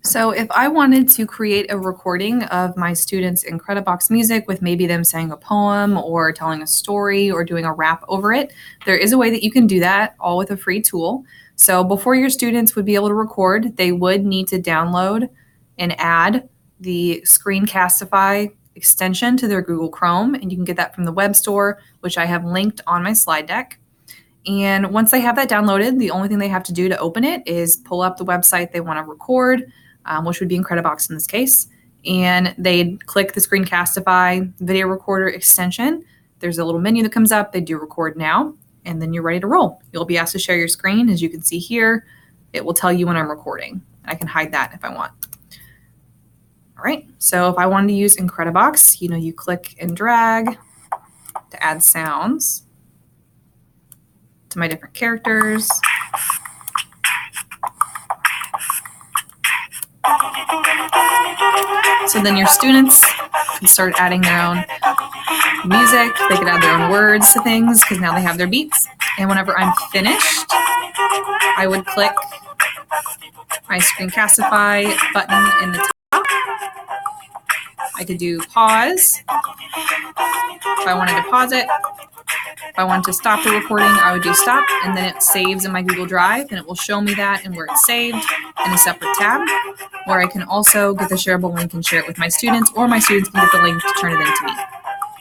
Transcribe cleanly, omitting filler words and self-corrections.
So if I wanted to create a recording of my students' Incredibox music with maybe them saying a poem or telling a story or doing a rap over it, there is a way that you can do that all with a free tool. So before your students would be able to record, they would need to download and add the Screencastify extension to their Google Chrome, and you can get that from the web store, which I have linked on my slide deck. And once they have that downloaded, the only thing they have to do to open it is pull up the website they want to record, which would be Incredibox in this case. And they'd click the Screencastify video recorder extension. There's a little menu that comes up. They do record now, and then you're ready to roll. You'll be asked to share your screen. As you can see here, it will tell you when I'm recording. I can hide that if I want. All right, so if I wanted to use Incredibox, you click and drag to add sounds to my different characters. So then your students can start adding their own music. They could add their own words to things because now they have their beats. And whenever I'm finished, I would click my Screencastify button in the top. I could do pause if I wanted to pause it. If I wanted to stop the recording, I would do stop, and then it saves in my Google Drive, and it will show me that and where it's saved in a separate tab, where I can also get the shareable link and share it with my students, or my students can get the link to turn it into me.